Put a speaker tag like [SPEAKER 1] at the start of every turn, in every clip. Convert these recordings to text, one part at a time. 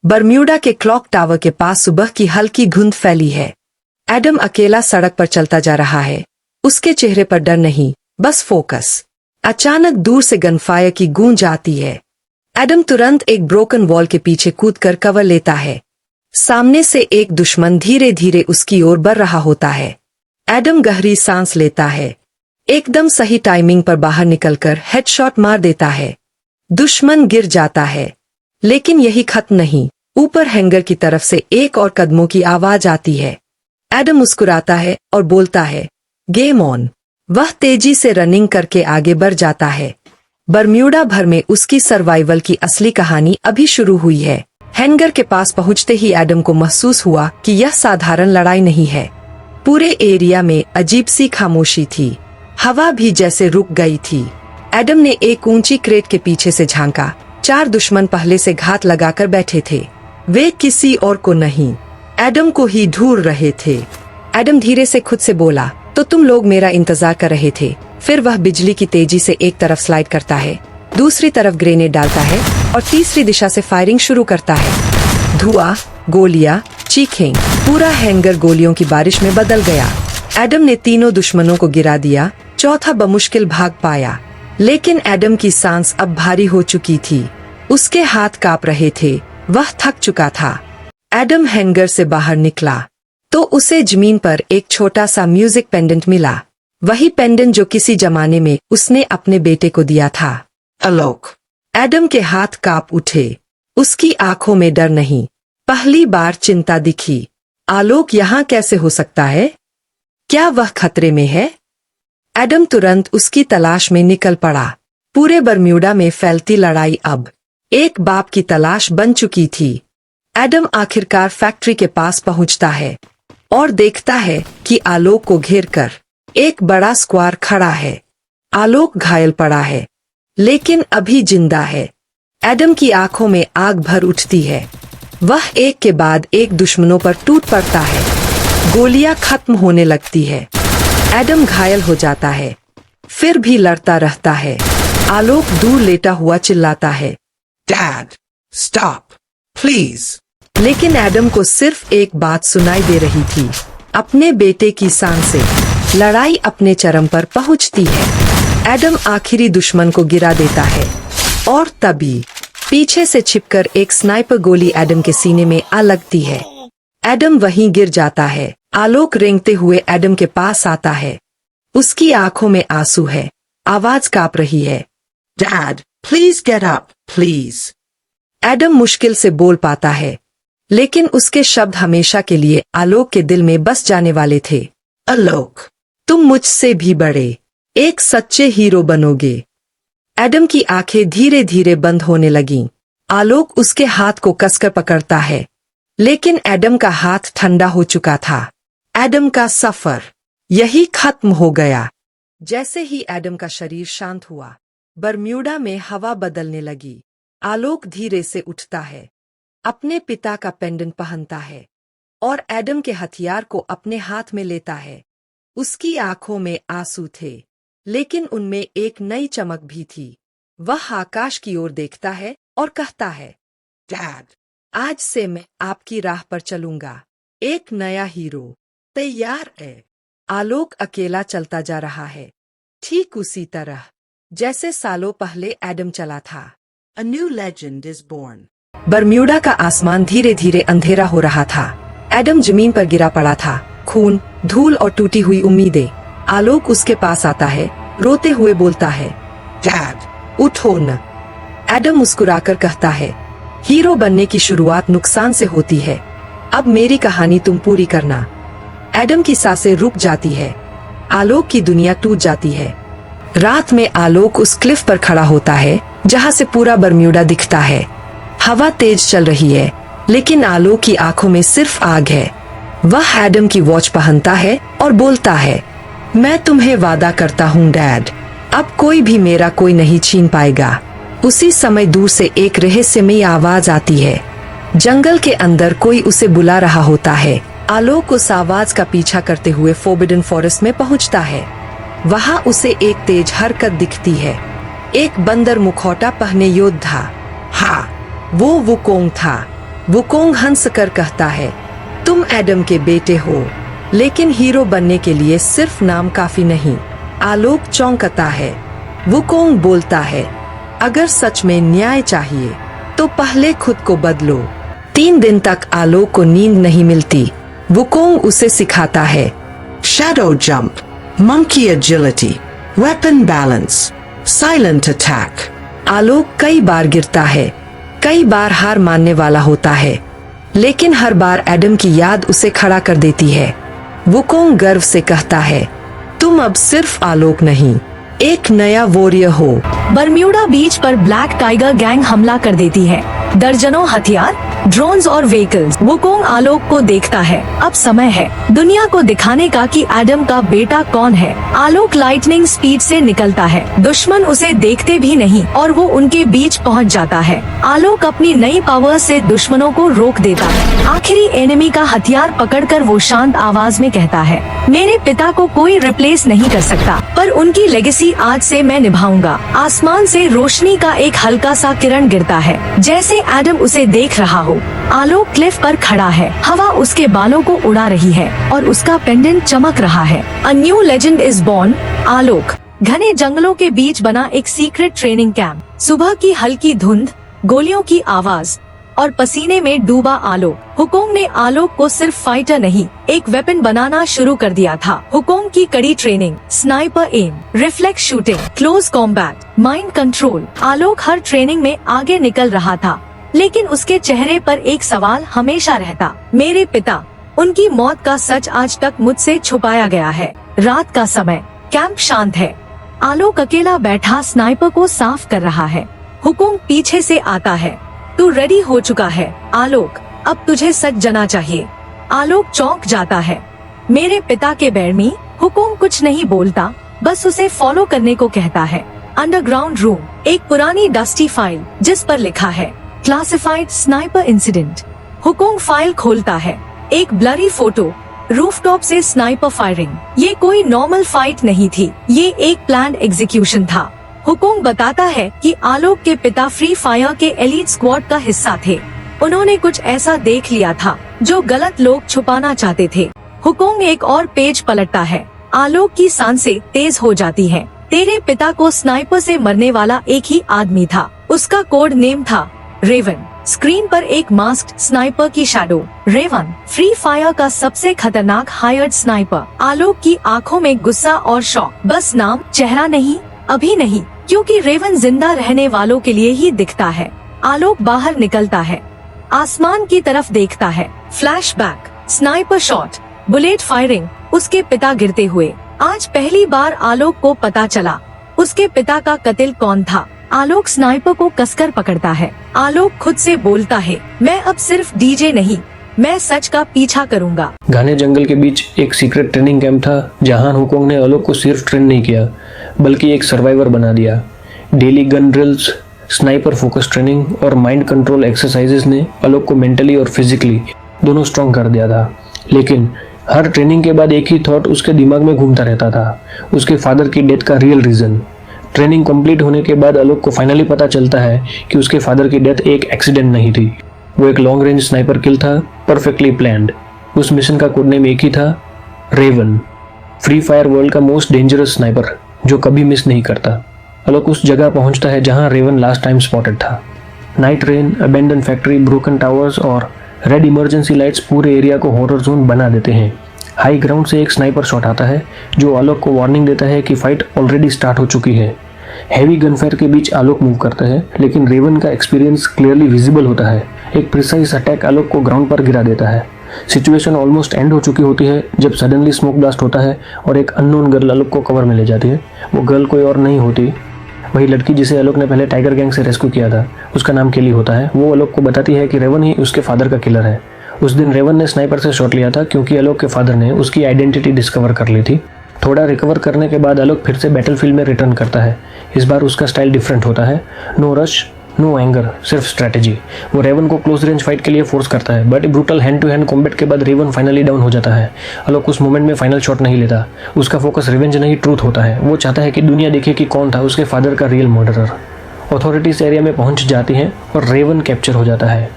[SPEAKER 1] बरम्यूडा के clock tower के पास सुबह की हल्की धुंध फैली है। एडम अकेला सड़क पर चलता जा रहा है। उसके चेहरे पर डर नहीं, बस फोकस। अचानक दूर से गनफायर की गूंज आती है। एडम तुरंत एक ब्रोकन वॉल के पीछे कूदकर कवर लेता है। सामने से एक दुश्मन धीरे धीरे उसकी ओर बढ़ रहा होता है। एडम गहरी सांस लेता है। एकदम सही टाइमिंग पर बाहर निकलकर हेडशॉट मार देता है। दुश्मन गिर जाता है, लेकिन यही खत्म नहीं। ऊपर हैंगर की तरफ से एक और कदमों की आवाज आती है। एडम मुस्कुराता है और बोलता है, गेम ऑन। वह तेजी से रनिंग करके आगे बढ़ जाता है। बरम्यूडा भर में उसकी सर्वाइवल की असली कहानी अभी शुरू हुई है। हैंगर के पास पहुंचते ही एडम को महसूस हुआ कि यह साधारण लड़ाई नहीं है। पूरे एरिया में अजीब सी खामोशी थी। हवा भी जैसे रुक गई थी। एडम ने एक ऊंची क्रेट के पीछे से झांका। 4 दुश्मन पहले से घात लगाकर बैठे थे। वे किसी और को नहीं, एडम को ही ढूंढ रहे थे। एडम धीरे से खुद से बोला, तो तुम लोग मेरा इंतजार कर रहे थे। फिर वह बिजली की तेजी से एक तरफ स्लाइड करता है, दूसरी तरफ ग्रेनेड डालता है और तीसरी दिशा से फायरिंग शुरू करता है। धुआं, गोलियां, चीखें, पूरा हैंगर गोलियों की बारिश में बदल गया। एडम ने तीनों दुश्मनों को गिरा दिया। चौथा बमुश्किल भाग पाया, लेकिन एडम की सांस अब भारी हो चुकी थी। उसके हाथ कांप रहे थे। वह थक चुका था। एडम हैंगर से बाहर निकला तो उसे जमीन पर एक छोटा सा म्यूजिक पेंडेंट मिला। वही पेंडेंट जो किसी जमाने में उसने अपने बेटे को दिया था। आलोक। एडम के हाथ कांप उठे। उसकी आंखों में डर नहीं, पहली बार चिंता दिखी। आलोक यहाँ कैसे हो सकता है? क्या वह खतरे में है? एडम तुरंत उसकी तलाश में निकल पड़ा। पूरे बरम्यूडा में फैलती लड़ाई अब एक बाप की तलाश बन चुकी थी। एडम आखिरकार फैक्ट्री के पास पहुंचता है और देखता है कि आलोक को घेरकर एक बड़ा स्क्वाड खड़ा है। आलोक घायल पड़ा है, लेकिन अभी जिंदा है। एडम की आंखों में आग भर उठती है। वह एक के बाद एक दुश्मनों पर टूट पड़ता है। गोलियां खत्म होने लगती है। एडम घायल हो जाता है, फिर भी लड़ता रहता है। आलोक दूर लेटा हुआ चिल्लाता है,
[SPEAKER 2] Dad, stop, please.
[SPEAKER 1] लेकिन एडम को सिर्फ एक बात सुनाई दे रही थी, अपने बेटे की सांसें। लड़ाई अपने चरम पर पहुंचती है। एडम आखिरी दुश्मन को गिरा देता है और तभी पीछे से छिपकर एक स्नाइपर गोली एडम के सीने में आ लगती है। एडम वहीं गिर जाता है। आलोक रेंगते हुए एडम के पास आता है। उसकी आंखों में आंसू है, आवाज कांप रही है,
[SPEAKER 2] Dad, please get up, please.
[SPEAKER 1] Adam मुश्किल से बोल पाता है, लेकिन उसके शब्द हमेशा के लिए आलोक के दिल में बस जाने वाले थे।
[SPEAKER 2] आलोक,
[SPEAKER 1] तुम मुझसे भी बड़े एक सच्चे हीरो बनोगे। एडम की आंखें धीरे धीरे बंद होने लगीं। आलोक उसके हाथ को कसकर पकड़ता है, लेकिन एडम का हाथ ठंडा हो चुका था। एडम का सफर यही खत्म हो गया। जैसे ही एडम का शरीर शांत हुआ, बरम्यूडा में हवा बदलने लगी। आलोक धीरे से उठता है, अपने पिता का पेंडेंट पहनता है और एडम के हथियार को अपने हाथ में लेता है। उसकी आंखों में आंसू थे, लेकिन उनमें एक नई चमक भी थी। वह आकाश की ओर देखता है और कहता है,
[SPEAKER 2] Dad,
[SPEAKER 1] आज से मैं आपकी राह पर चलूंगा, एक नया हीरो तैयार है। आलोक अकेला चलता जा रहा है, ठीक उसी तरह जैसे सालों पहले एडम चला था।
[SPEAKER 2] a new legend is born.
[SPEAKER 1] बरम्यूडा का आसमान धीरे धीरे अंधेरा हो रहा था। एडम जमीन पर गिरा पड़ा था, खून, धूल और टूटी हुई उम्मीदें। आलोक उसके पास आता है, रोते हुए बोलता है,
[SPEAKER 2] Dad,
[SPEAKER 1] उठो न। एडम मुस्कुराकर कहता है, हीरो बनने की शुरुआत नुकसान से होती है। अब मेरी कहानी तुम पूरी करना। एडम की सांसें रुक जाती है। आलोक की दुनिया टूट जाती है। रात में आलोक उस क्लिफ पर खड़ा होता है जहां से पूरा बरम्यूडा दिखता है। हवा तेज चल रही है, लेकिन आलोक की आंखों में सिर्फ आग है। वह एडम की वॉच पहनता है और बोलता है, मैं तुम्हें वादा करता हूँ डैड, अब कोई भी मेरा कोई नहीं छीन पाएगा। उसी समय दूर से एक रहस्यमयी आवाज आती है। जंगल के अंदर कोई उसे बुला रहा होता है। आलोक उस आवाज का पीछा करते हुए फोरबिडन फॉरेस्ट में पहुंचता है। वहां उसे एक तेज हरकत दिखती है। एक बंदर मुखौटा पहने योद्धा। हाँ, वो वुकोंग था। वुकोंग हंस कर कहता है, तुम एडम के बेटे हो, लेकिन हीरो बनने के लिए सिर्फ नाम काफी नहीं। आलोक चौंकता है। वुकोंग बोलता है, अगर सच में न्याय चाहिए तो पहले खुद को बदलो। 3 दिन तक आलोक को नींद नहीं मिलती। वुकोंग उसे सिखाता है,
[SPEAKER 2] Shadow jump, monkey agility, weapon balance, silent attack.
[SPEAKER 1] आलोक कई बार गिरता है, कई बार हार मानने वाला होता है, लेकिन हर बार एडम की याद उसे खड़ा कर देती है। वुकोंग गर्व से कहता है, तुम अब सिर्फ आलोक नहीं, एक नया वॉरियर हो।
[SPEAKER 3] बरम्यूडा बीच पर ब्लैक टाइगर गैंग हमला कर देती है। दर्जनों हथियार, ड्रोन्स और व्हीकल्स। वुकोंग आलोक को देखता है, अब समय है दुनिया को दिखाने का कि एडम का बेटा कौन है। आलोक लाइटनिंग स्पीड से निकलता है, दुश्मन उसे देखते भी नहीं और वो उनके बीच पहुंच जाता है। आलोक अपनी नई पावर से दुश्मनों को रोक देता है। आखिरी एनिमी का हथियार पकड़कर वो शांत आवाज में कहता है, मेरे पिता को कोई रिप्लेस नहीं कर सकता, पर उनकी लेगेसी आज से मैं निभाऊंगा। आसमान से रोशनी का एक हल्का सा किरण गिरता है, जैसे एडम उसे देख रहा हो। आलोक क्लिफ पर खड़ा है, हवा उसके बालों को उड़ा रही है और उसका पेंडेंट चमक रहा है। A new legend is born. Alok. घने जंगलों के बीच बना एक सीक्रेट ट्रेनिंग कैंप। सुबह की हल्की धुंध, गोलियों की आवाज और पसीने में डूबा आलोक। हुकोंग ने आलोक को सिर्फ फाइटर नहीं, एक वेपन बनाना शुरू कर दिया था। हुकोंग की कड़ी training, sniper aim, reflex shooting, close combat, mind control. Alok हर ट्रेनिंग में आगे निकल रहा था, लेकिन उसके चेहरे पर एक सवाल हमेशा रहता, मेरे पिता। उनकी मौत का सच आज तक मुझसे छुपाया गया है। रात का समय, कैंप शांत है। आलोक अकेला बैठा स्नाइपर को साफ कर रहा है। हुकोंग पीछे से आता है, तू रेडी हो चुका है आलोक, अब तुझे सच जाना चाहिए। आलोक चौंक जाता है, मेरे पिता के बेर में। हुकोंग कुछ नहीं बोलता, बस उसे फॉलो करने को कहता है। अंडरग्राउंड रूम, एक पुरानी डस्टी फाइल जिस पर लिखा है क्लासिफाइड स्नाइपर इंसिडेंट। हुकोंग फाइल खोलता है, एक ब्लरी फोटो, रूफटॉप से स्नाइपर फायरिंग। ये कोई नॉर्मल फाइट नहीं थी, ये एक प्लान्ड एग्जीक्यूशन था। हुकोंग बताता है कि आलोक के पिता फ्री फायर के एलीट स्क्वाड का हिस्सा थे। उन्होंने कुछ ऐसा देख लिया था जो गलत लोग छुपाना चाहते थे। हुकोंग एक और पेज पलटता है। आलोक की सांसें तेज हो जाती हैं। तेरे पिता को स्नाइपर से मरने वाला एक ही आदमी था, उसका कोड नेम था रेवन। स्क्रीन पर एक मास्क्ड स्नाइपर की शैडो। रेवन, फ्री फायर का सबसे खतरनाक हायर्ड स्नाइपर। आलोक की आंखों में गुस्सा और शौक। बस नाम, चेहरा नहीं, अभी नहीं, क्योंकि रेवन जिंदा रहने वालों के लिए ही दिखता है। आलोक बाहर निकलता है, आसमान की तरफ देखता है। Flashback, sniper shot, bullet firing, उसके पिता गिरते हुए। आज पहली बार आलोक को पता चला उसके पिता का कत्ल कौन था। आलोक स्नाइपर को कसकर पकड़ता है। आलोक खुद से बोलता है, मैं अब सिर्फ डीजे नहीं, मैं सच का पीछा करूंगा।
[SPEAKER 4] घने जंगल के बीच एक सीक्रेट ट्रेनिंग कैंप था, जहां हुकोंग ने आलोक को सिर्फ ट्रेन नहीं किया बल्कि एक सर्वाइवर बना दिया। Daily gun drills, sniper focus training और माइंड कंट्रोल एक्सरसाइजेस ने आलोक को मेंटली और फिजिकली दोनों स्ट्रॉन्ग कर दिया था। लेकिन हर ट्रेनिंग के बाद एक ही थॉट उसके दिमाग में घूमता रहता था, उसके फादर की डेथ का रियल रीजन। ट्रेनिंग कंप्लीट होने के बाद आलोक को फाइनली पता चलता है कि उसके फादर की डेथ एक एक्सीडेंट नहीं थी, वो एक लॉन्ग रेंज स्नाइपर किल था, परफेक्टली प्लान्ड। उस मिशन का कोड नेम एक ही था, रेवन। फ्री फायर वर्ल्ड का मोस्ट डेंजरस स्नाइपर जो कभी मिस नहीं करता। आलोक उस जगह पहुंचता है जहां रेवन लास्ट टाइम स्पॉटेड था। Night rain, abandon factory, broken towers और रेड इमरजेंसी लाइट्स पूरे एरिया को हॉरर जोन बना देते हैं। हाई ग्राउंड से एक स्नाइपर शॉट आता है जो आलोक को वार्निंग देता है कि फाइट ऑलरेडी स्टार्ट हो चुकी है। हैवी गनफायर के बीच आलोक मूव करता है, लेकिन रेवन का एक्सपीरियंस क्लियरली विजिबल होता है। एक प्रिसाइज अटैक आलोक को ग्राउंड पर गिरा देता है। सिचुएशन ऑलमोस्ट एंड हो चुकी होती है जब सडनली स्मोक ब्लास्ट होता है और एक अननोन गर्ल आलोक को कवर में ले जाती है। वो गर्ल कोई और नहीं होती, वही लड़की जिसे आलोक ने पहले टाइगर गैंग से रेस्क्यू किया था। उसका नाम केली होता है। वो आलोक को बताती है कि रेवन ही उसके फादर का किलर है। उस दिन रेवन ने स्नाइपर से शॉट लिया था क्योंकि आलोक के फादर ने उसकी आइडेंटिटी डिस्कवर कर ली थी। थोड़ा रिकवर करने के बाद आलोक फिर से बैटलफील्ड में रिटर्न करता है। इस बार उसका स्टाइल डिफरेंट होता है। नो रश, नो एंगर, सिर्फ स्ट्रैटेजी। वो रेवन को क्लोज रेंज फाइट के लिए फोर्स करता है, but brutal hand to hand combat के बाद रेवन फाइनली डाउन हो जाता है। आलोक उस मोमेंट में फाइनल शॉट नहीं लेता। उसका फोकस रिवेंज नहीं, ट्रूथ होता है। वो चाहता है कि दुनिया देखे कि कौन था उसके फादर का रियल मर्डरर। अथॉरिटीज एरिया में पहुंच जाती हैं और रेवन कैप्चर हो जाता है।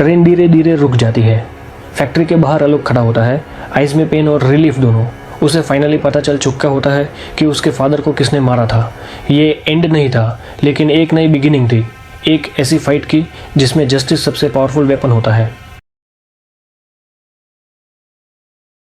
[SPEAKER 4] रेन धीरे धीरे रुक जाती है। फैक्ट्री के बाहर आलोक खड़ा होता है, आइज में पेन और रिलीफ दोनों। उसे फाइनली पता चल चुका होता है कि उसके फादर को किसने मारा था। ये एंड नहीं था, लेकिन एक नई बिगिनिंग थी, एक ऐसी फाइट की जिसमें जस्टिस सबसे पावरफुल वेपन होता है।